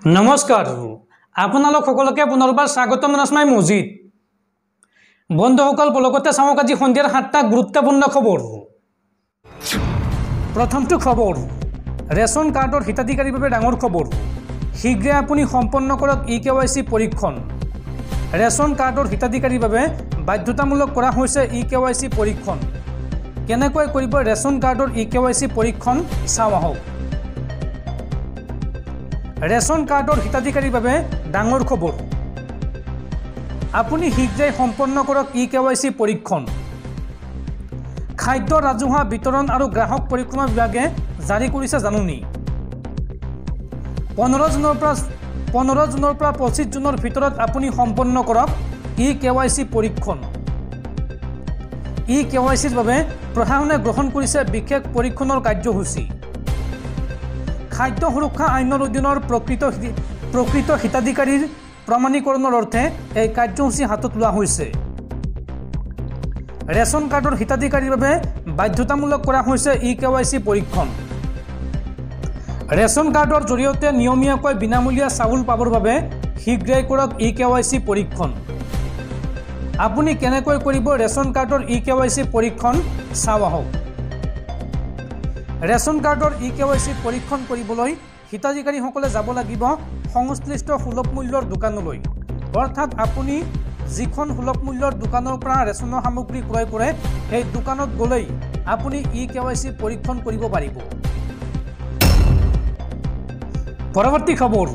নমস্কাৰ আপোনালোক সকলোকে পুনৰবাৰ স্বাগতম জনাইছো মই মজিদ বন্ধুসকল পলকতে চাওক আজি সন্ধিয়াৰ 7টা গুৰুত্বপূৰ্ণ খবৰ প্ৰথমটো খবৰ ৰেচন কাৰ্ডৰ হিতাধিকাৰীৰ বাবে ডাঙৰ খবৰ শীঘ্ৰে আপুনি সম্পন্ন কৰক ইকেৱাইচি পৰীক্ষণ ৰেচন কাৰ্ডৰ হিতাধিকাৰীৰ বাবে বাধ্যতামূলক কৰা হৈছে ইকেৱাইচি পৰীক্ষণ কেনেকৈ কৰিব ৰেচন কাৰ্ডৰ ইকেৱাইচি পৰীক্ষণ চাও আহক ৰেচন কাৰ্ডৰ হিতাধিকাৰীৰ বাবে ডাঙৰ খবৰ আপুনি শীঘ্ৰে সম্পন্ন কৰক ইকেৱাইচি পৰীক্ষণ খাদ্য ৰাজহুৱা বিতৰণ আৰু গ্ৰাহক পৰিক্ৰমা বিভাগে জাৰি কৰিছে জাননী 15 জুনৰ পৰা 25 জুনৰ ভিতৰত আপুনি সম্পন্ন কৰক ইকেৱাইচি পৰীক্ষণ ইকেৱাইচিৰ বাবে প্ৰশাসনে গ্ৰহণ কৰিছে বিশেষ পৰীক্ষণৰ কাৰ্যসূচী খাদ্য সুৰক্ষা আইনৰ অধীনৰ প্ৰকৃত হিতাধিকাৰীৰ প্ৰমাণীকৰণৰ অৰ্থে এই কাৰ্যসূচী হাতত লোৱা হৈছে ৰেচন কাৰ্ডৰ হিতাধিকাৰীৰ বাবে বাধ্যতামূলক কৰা হৈছে ইকেৱাইচি পৰীক্ষণ ৰেচন কাৰ্ডৰ জৰিয়তে নিয়মীয়াকৈ বিনামূলীয়া চাউল পাবৰ বাবে শীঘ্ৰেই কৰক ইকেৱাইচি পৰীক্ষণ আপুনি কেনেকৈ কৰিব ৰেচন কাৰ্ডৰ ইকেৱাইচি পৰীক্ষণ চাও আহক ৰেচন কাৰ্ডৰ ইকেৱাইচি পৰীক্ষণ কৰিবলৈ হিতাধিকাৰীসকলে যাব লাগিব সংশ্লিষ্ট সুলভ মূল্যৰ দোকানলৈ অৰ্থাৎ আপুনি যিখন সুলভ মূল্যৰ দোকানৰ পৰা ৰেচনৰ সামগ্ৰী ক্ৰয় কৰে সেই দোকানত গ'লেই আপুনি ইকেৱাইচি পৰীক্ষণ কৰিব পাৰিব পৰৱৰ্তী খবৰ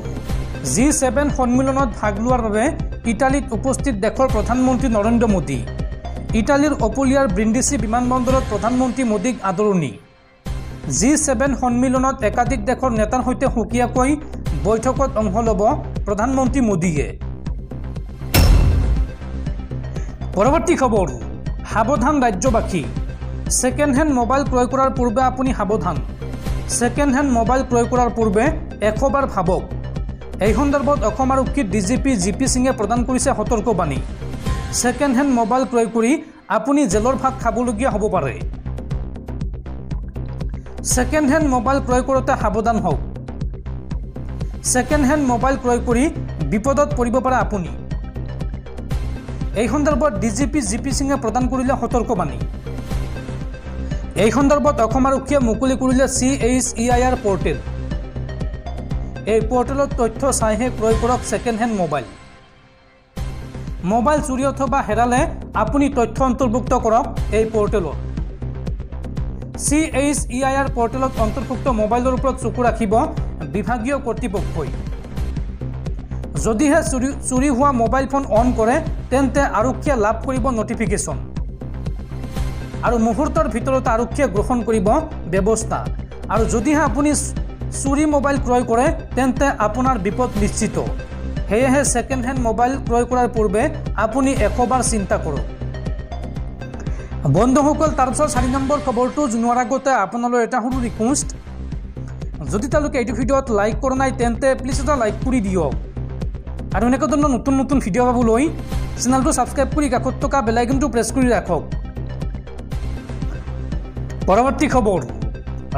G7 সন্মিলনত ভাগ লোৱাৰ বাবে ইটালীত উপস্থিত দেশৰ প্ৰধানমন্ত্ৰী নৰেন্দ্ৰ মোদী ইটালীৰ অপোলিয়াৰ ব্ৰিন্ডিসি বিমানবন্দৰত প্ৰধানমন্ত্ৰী মোদীক আদৰণি G7 সন্মিলনত একাধিক দেশৰ নেতাৰ সৈতে সুকীয়াকৈ বৈঠকত অংশ ল'ব প্ৰধানমন্ত্ৰী মোদীয়ে পৰৱৰ্তী খবৰ সাৱধান ৰাজ্যবাসী সেকেন্ড হ্যান্ড মোবাইল ক্ৰয় কৰাৰ পূৰ্বে আপুনি সাৱধান সেকেন্ড হ্যান্ড মোবাইল ক্ৰয় কৰাৰ পূৰ্বে 100 বাৰ ভাবক এই সন্দৰ্ভত অসম আৰক্ষীৰ ডিজিপি জিপি সিঙে প্ৰদান কৰিছে সতৰ্কবাণী সেকেন্ড হ্যান্ড মোবাইল ক্ৰয় কৰি আপুনি জেলৰ ভাত খাবলগীয়া হ'ব পাৰে সেকেন্ড হ্যান্ড মোবাইল ক্ৰয় কৰোঁতে সাৱধান হওক সেকেন্ড হ্যান্ড মোবাইল ক্ৰয় কৰি বিপদত পৰিব পাৰে আপুনি এই সন্দৰ্ভত ডিজিপি জিপি সিঙে প্ৰদান কৰিলে সতৰ্কবাণী এই সন্দৰ্ভত অসম আৰক্ষীয়ে মুকলি কৰিলে CHEIR পৰ্টেল এই পৰ্টেলত তথ্য চাইহে ক্ৰয় কৰক সেকেন্ড হ্যান্ড মোবাইল চুৰি অথবা হেৰালে আপুনি তথ্য অন্তৰ্ভুক্ত কৰক এই পৰ্টেলত CHEIR পৰ্টেলত অন্তৰ্ভুক্ত মোবাইলৰ ওপৰত চকু ৰাখিব বিভাগীয় কৰ্তৃপক্ষই যদিহে চুৰি হোৱা মোবাইল ফোন অন কৰে তেন্তে আৰক্ষীয়ে লাভ কৰিব নটিফিকেশ্যন আৰু মুহূৰ্তৰ ভিতৰত আৰক্ষীয়ে গ্ৰহণ কৰিব ব্যৱস্থা আৰু যদিহে আপুনি চুৰি মোবাইল ক্ৰয় কৰে তেন্তে আপোনাৰ বিপদ নিশ্চিত হেয়েহে সেকেন্ড হ্যান্ড মোবাইল ক্ৰয় কৰাৰ পূৰ্বে আপুনি 100 বাৰ চিন্তা কৰক বন্ধুসকল তাৰপিছত 4 নম্বৰ খবৰটো জনোৱাৰ আগতে আপোনালৈ এটা সৰু ৰিকুৱেষ্ট যদি তালুকে এইটো ভিডিঅ'ত লাইক কৰা নাই তেন্তে প্লিজ এটা লাইক কৰি দিয়ক আৰু এনেকুৱা ধৰণৰ নতুন ভিডিঅ' পাবলৈ চেনেলটো সাবস্ক্ৰাইব কৰি কাষত থকা বেল আইকনটো প্ৰেছ কৰি ৰাখক পৰৱৰ্তী খবৰ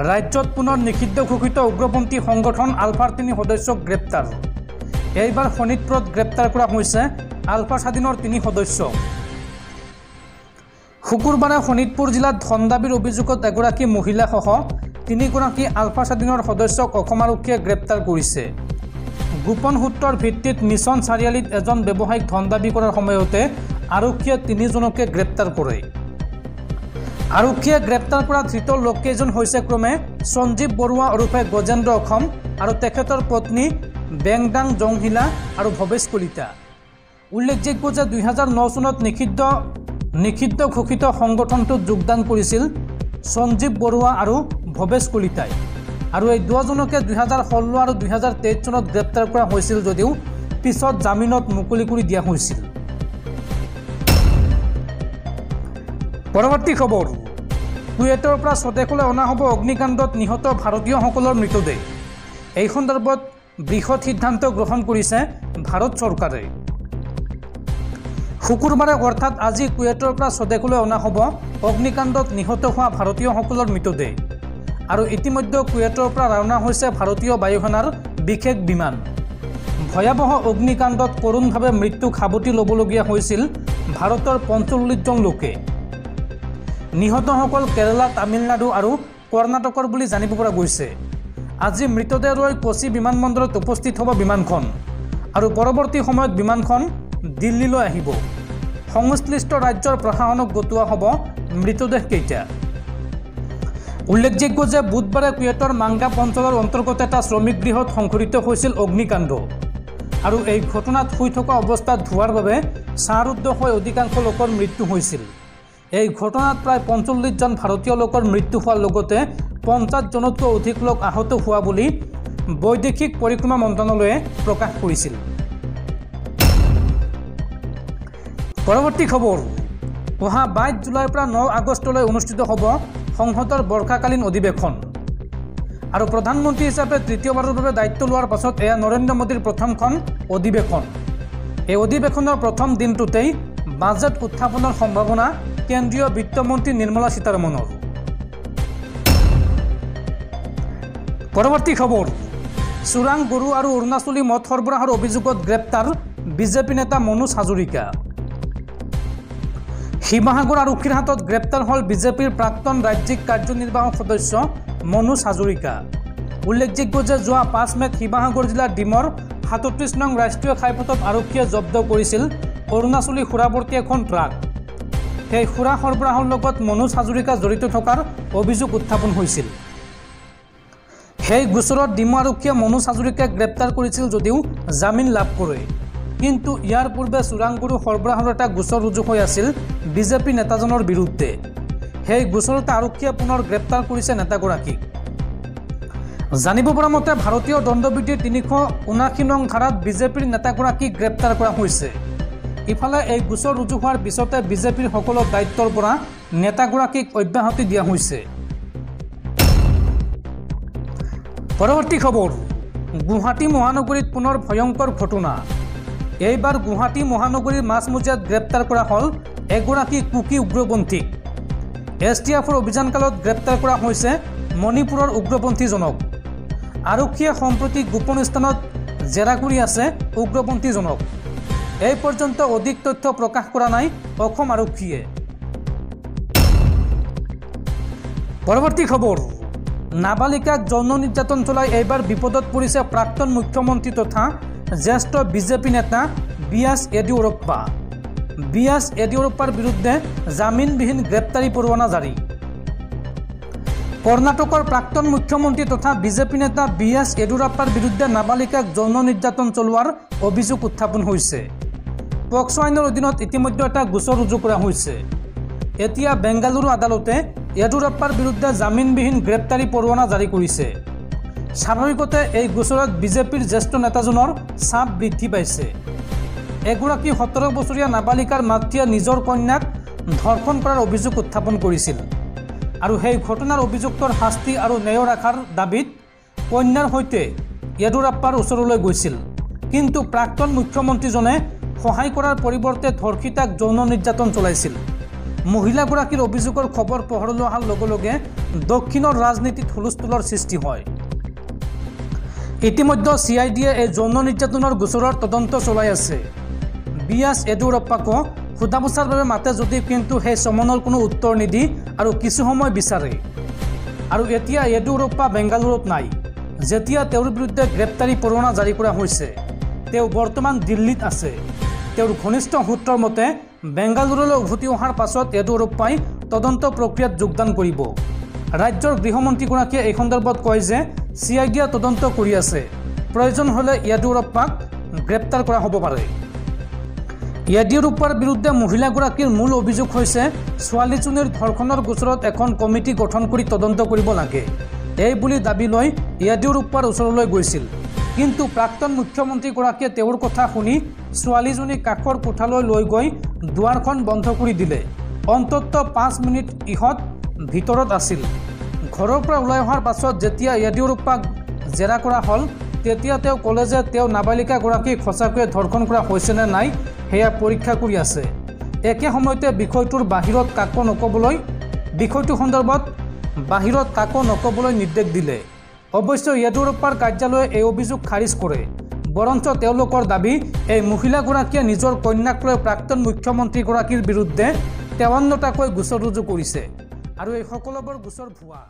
ৰাজ্যত পুনৰ নিষিদ্ধ ঘোষিত উগ্ৰপন্থী সংগঠন আলফাৰ 3 সদস্যক গ্ৰেপ্তাৰ এইবাৰ শোণিতপুৰত গ্ৰেপ্তাৰ কৰা হৈছে আলফা স্বাধীনৰ 3 সদস্য শুকুৰবাৰে শোণিতপুৰ জিলাত ধন দাবীৰ অভিযোগত এগৰাকী মহিলাসহ 3 গৰাকী আলফা স্বাধীনৰ সদস্যক অসম আৰক্ষীয়ে গ্ৰেপ্তাৰ কৰিছে গোপন সূত্ৰৰ ভিত্তিত মিছন চাৰিআলিত এজন ব্যৱসায়িক ধন দাবী কৰাৰ সময়তে আৰক্ষীয়ে 3 জনকে গ্ৰেপ্তাৰ কৰে আৰক্ষীয়ে গ্ৰেপ্তাৰ কৰা ধৃত লোককেইজন হৈছে ক্ৰমে সঞ্জীৱ বৰুৱা ওৰফে গজেন্দ্ৰ অসম আৰু তেখেতৰ পত্নী বেংডাং জংহিলা আৰু ভৱেশ কলিতা উল্লেখযোগ্য যে 2009 চনত নিষিদ্ধ ঘোষিত সংগঠনটোত যোগদান কৰিছিল সঞ্জীৱ বৰুৱা আৰু ভৱেশ কলিতাই আৰু এই দুজনকে 2016 আৰু 2023 চনত গ্ৰেপ্তাৰ কৰা হৈছিল যদিও পিছত জামিনত মুকলি কৰি দিয়া হৈছিল পৰৱৰ্তী খবৰ কুৱেটৰ পৰা স্বদেশলৈ অনা হ'ব অগ্নিকাণ্ডত নিহত ভাৰতীয়সকলৰ মৃতদেহ এই সন্দৰ্ভত বৃহৎ সিদ্ধান্ত গ্ৰহণ কৰিছে ভাৰত চৰকাৰে শুকুৰবাৰে অৰ্থাৎ আজি কুৱেটৰ পৰা স্বদেশলৈ অনা হ'ব অগ্নিকাণ্ডত নিহত হোৱা ভাৰতীয়সকলৰ মৃতদেহ আৰু ইতিমধ্যে কুৱেটৰ পৰা ৰাওনা হৈছে ভাৰতীয় বায়ুসেনাৰ বিশেষ বিমান ভয়াবহ অগ্নিকাণ্ডত কৰুণভাৱে মৃত্যুক সাবটি ল'বলগীয়া হৈছিল ভাৰতৰ ৪৫জন লোকে। নিহতসকল কেৰালা, তামিলনাডু আৰু কৰ্ণাটকৰ বুলি জানিব পৰা গৈছে। আজি মৃতদেহ লৈ কোচি বিমানবন্দৰত উপস্থিত হ'ব বিমানখন আৰু পৰৱৰ্তী সময়ত বিমানখন দিল্লীলৈ আহিব। সংশ্লিষ্ট ৰাজ্যৰ প্ৰশাসনক গতোৱা হ'ব মৃতদেহকেইটা। উল্লেখযোগ্য যে বুধবাৰে কুৱেটৰ মাংগাপ অঞ্চলৰ অন্তৰ্গত এটা শ্ৰমিক গৃহত সংঘটিত হৈছিল অগ্নিকাণ্ড আৰু এই ঘটনাত শুই থকা অৱস্থাত ধোৱাৰ বাবে শ্বাসৰুদ্ধ হৈ অধিকাংশ লোকৰ মৃত্যু হৈছিল। এই ঘটনাত প্ৰায় ৪৫জন ভাৰতীয় লোকৰ মৃত্যু হোৱাৰ লগতে ৫০ জনতকৈ অধিক লোক আহত হোৱা বুলি বৈদেশিক পৰিক্ৰমা মন্ত্ৰালয়ে প্ৰকাশ কৰিছিল। পৰৱৰ্তী খবৰ, অহা ২২ জুলাইৰ পৰা ৯ আগষ্টলৈ অনুষ্ঠিত হ'ব সংসদৰ বৰ্ষাকালীন অধিৱেশন আৰু প্ৰধানমন্ত্ৰী হিচাপে তৃতীয়বাৰৰ বাবে দায়িত্ব লোৱাৰ পাছত এয়া নৰেন্দ্ৰ মোদীৰ প্ৰথমখন অধিৱেশন। এই অধিৱেশনৰ প্ৰথম দিনটোতেই বাজেট উত্থাপনৰ সম্ভাৱনা কেন্দ্ৰীয় বিত্তমন্ত্ৰী নিৰ্মলা সীতাৰমণৰ। পৰৱৰ্তী খবৰ, চোৰাং গৰু আৰু অৰুণাচলী মদ সৰবৰাহৰ অভিযোগত গ্ৰেপ্তাৰ বিজেপি নেতা মনোজ হাজৰিকা। শিৱসাগৰ আৰক্ষীৰ হাতত গ্ৰেপ্তাৰ হ'ল বিজেপিৰ প্ৰাক্তন ৰাজ্যিক কাৰ্যনিৰ্বাহক সদস্য মনোজ হাজৰিকা। উল্লেখযোগ্য যে যোৱা ৫ মে'ত শিৱসাগৰ জিলাৰ ডিমৰ ৩৭ নং ৰাষ্ট্ৰীয় ঘাইপথত আৰক্ষীয়ে জব্দ কৰিছিল অৰুণাচলী সুৰাৱৰ্তী এখন ট্ৰাক। সেই সুৰা সৰবৰাহৰ লগত মনোজ হাজৰিকা জড়িত থকাৰ অভিযোগ উত্থাপন হৈছিল। সেই গোচৰত ডিমু আৰক্ষীয়ে মনোজ হাজৰিকাক গ্ৰেপ্তাৰ কৰিছিল যদিও জামিন লাভ কৰে। কিন্তু ইয়াৰ পূৰ্বে চোৰাং গৰু সৰবৰাহৰ এটা গোচৰ ৰুজু হৈ আছিল বিজেপি নেতাজনৰ বিৰুদ্ধে। সেই গোচৰতে আৰক্ষীয়ে পুনৰ গ্ৰেপ্তাৰ কৰিছে নেতাগৰাকীক। জানিব পৰা মতে ভাৰতীয় দণ্ডবিধিৰ ৩৭৯ নং ধাৰাত বিজেপিৰ নেতাগৰাকীক গ্ৰেপ্তাৰ কৰা হৈছে। ইফালে এই গোচৰ ৰুজু হোৱাৰ পিছতে বিজেপিৰ সকলো দায়িত্বৰ পৰা নেতাগৰাকীক অব্যাহতি দিয়া হৈছে। পৰৱৰ্তী খবৰ, গুৱাহাটী মহানগৰীত পুনৰ ভয়ংকৰ ঘটনা। এইবাৰ গুৱাহাটী মহানগৰীৰ মাজমজিয়াত গ্ৰেপ্তাৰ কৰা হ'ল এগৰাকী কুকি উগ্ৰপন্থীক। STFৰ অভিযানকালত গ্ৰেপ্তাৰ কৰা হৈছে মণিপুৰৰ উগ্ৰপন্থীজনক। আৰক্ষীয়ে সম্প্ৰতি গোপন স্থানত জেৰা কৰি আছে উগ্ৰপন্থীজনক। এই পৰ্যন্ত অধিক তথ্য প্ৰকাশ কৰা নাই অসম আৰক্ষীয়ে। পৰৱৰ্তী খবৰ, নাবালিকাক যৌন নিৰ্যাতন চলাই এইবাৰ বিপদত পৰিছে প্ৰাক্তন মুখ্যমন্ত্ৰী তথা জ্যেষ্ঠ বিজেপি নেতা বি.এছ. য়েডিয়ুৰাপ্পা। বি.এছ. য়েডিয়ুৰাপ্পাৰ বিৰুদ্ধে জামিনবিহীন গ্ৰেপ্তাৰী পৰোৱানা জাৰি। কৰ্ণাটকৰ প্ৰাক্তন মুখ্যমন্ত্ৰী তথা বিজেপি নেতা বি.এছ. য়েডিয়ুৰাপ্পাৰ বিৰুদ্ধে নাবালিকাক যৌন নিৰ্যাতন চলোৱাৰ অভিযোগ উত্থাপন হৈছে। পক্সো আইনৰ অধীনত ইতিমধ্যে এটা গোচৰ ৰুজু কৰা হৈছে। এতিয়া বেংগালুৰু আদালতে য়েডিয়ুৰাপ্পাৰ বিৰুদ্ধে জামিনবিহীন গ্ৰেপ্তাৰী পৰোৱানা জাৰি কৰিছে। স্বাভাৱিকতে এই গোচৰত বিজেপিৰ জ্যেষ্ঠ নেতাজনৰ চাপ বৃদ্ধি পাইছে। এগৰাকী ১৭ বছৰীয়া নাবালিকাৰ মাতৃয়ে নিজৰ কন্যাক ধৰ্ষণ কৰাৰ অভিযোগ উত্থাপন কৰিছিল আৰু সেই ঘটনাৰ অভিযুক্তৰ শাস্তি আৰু ন্যায় ৰখাৰ দাবীত কন্যাৰ সৈতে য়েডিয়ুৰাপ্পাৰ ওচৰলৈ গৈছিল। কিন্তু প্ৰাক্তন মুখ্যমন্ত্ৰীজনে সহায় কৰাৰ পৰিৱৰ্তে ধৰ্ষিতাক যৌন নিৰ্যাতন চলাইছিল। মহিলাগৰাকীৰ অভিযোগৰ খবৰ পোহৰলৈ অহাৰ লগে লগে দক্ষিণৰ ৰাজনীতিত হুলস্থুলৰ সৃষ্টি হয়। ইতিমধ্যে CIDয়ে এই যৌন নিৰ্যাতনৰ গোচৰৰ তদন্ত চলাই আছে। বি.এছ. য়েডিয়ুৰাপ্পাকো সোধা পোছাৰ বাবে মাতে যদিও কিন্তু সেই চমনৰ কোনো উত্তৰ নিদি আৰু কিছু সময় বিচাৰে। আৰু এতিয়া য়েডিয়ুৰাপ্পা বেংগালুৰুত নাই। যেতিয়া তেওঁৰ বিৰুদ্ধে গ্ৰেপ্তাৰী পৰোৱানা জাৰি কৰা হৈছে, তেওঁ বৰ্তমান দিল্লীত আছে। তেওঁৰ ঘনিষ্ঠ সূত্ৰৰ মতে বেংগালুৰুলৈ উভতি অহাৰ পাছত য়েডিয়ুৰাপ্পাই তদন্ত প্ৰক্ৰিয়াত যোগদান কৰিব। ৰাজ্যৰ গৃহমন্ত্ৰীগৰাকীয়ে এই সন্দৰ্ভত কয় যে CIDয়ে তদন্ত কৰি আছে। প্ৰয়োজন হ'লে য়েডিয়ুৰাপ্পাক গ্ৰেপ্তাৰ কৰা হ'ব পাৰে। য়েডিয়ুৰাপ্পাৰ বিৰুদ্ধে মহিলাগৰাকীৰ মূল অভিযোগ হৈছে ছোৱালীজনীৰ ধৰ্ষণৰ গোচৰত এখন কমিটি গঠন কৰি তদন্ত কৰিব লাগে। এই বুলি দাবী লৈ য়েডিয়ুৰাপ্পাৰ ওচৰলৈ গৈছিল। কিন্তু প্ৰাক্তন মুখ্যমন্ত্ৰীগৰাকীয়ে তেওঁৰ কথা শুনি ছোৱালীজনীক কাষৰ কোঠালৈ লৈ গৈ দুৱাৰখন বন্ধ কৰি দিলে। অন্ততঃ 5 মিনিট ইহঁত ভিতৰত আছিল। ঘৰৰ পৰা ওলাই অহাৰ পাছত যেতিয়া য়েডিয়ুৰাপ্পাক জেৰা কৰা হ'ল, তেতিয়া তেওঁ ক'লে যে তেওঁ নাবালিকাগৰাকীক সঁচাকৈয়ে ধৰ্ষণ কৰা হৈছে নে নাই সেয়া পৰীক্ষা কৰি আছে। একে সময়তে বিষয়টোৰ বাহিৰত কাকো নক'বলৈ নিৰ্দেশ দিলে। অৱশ্যে য়েডিয়ুৰাপ্পাৰ কাৰ্যালয়ে এই অভিযোগ খাৰিজ কৰে। বৰঞ্চ তেওঁলোকৰ দাবী এই মহিলাগৰাকীয়ে নিজৰ কন্যাক লৈ প্ৰাক্তন মুখ্যমন্ত্ৰীগৰাকীৰ বিৰুদ্ধে 53টাকৈ গোচৰ ৰুজু কৰিছে আৰু এই সকলোবোৰ গোচৰ ভুৱা।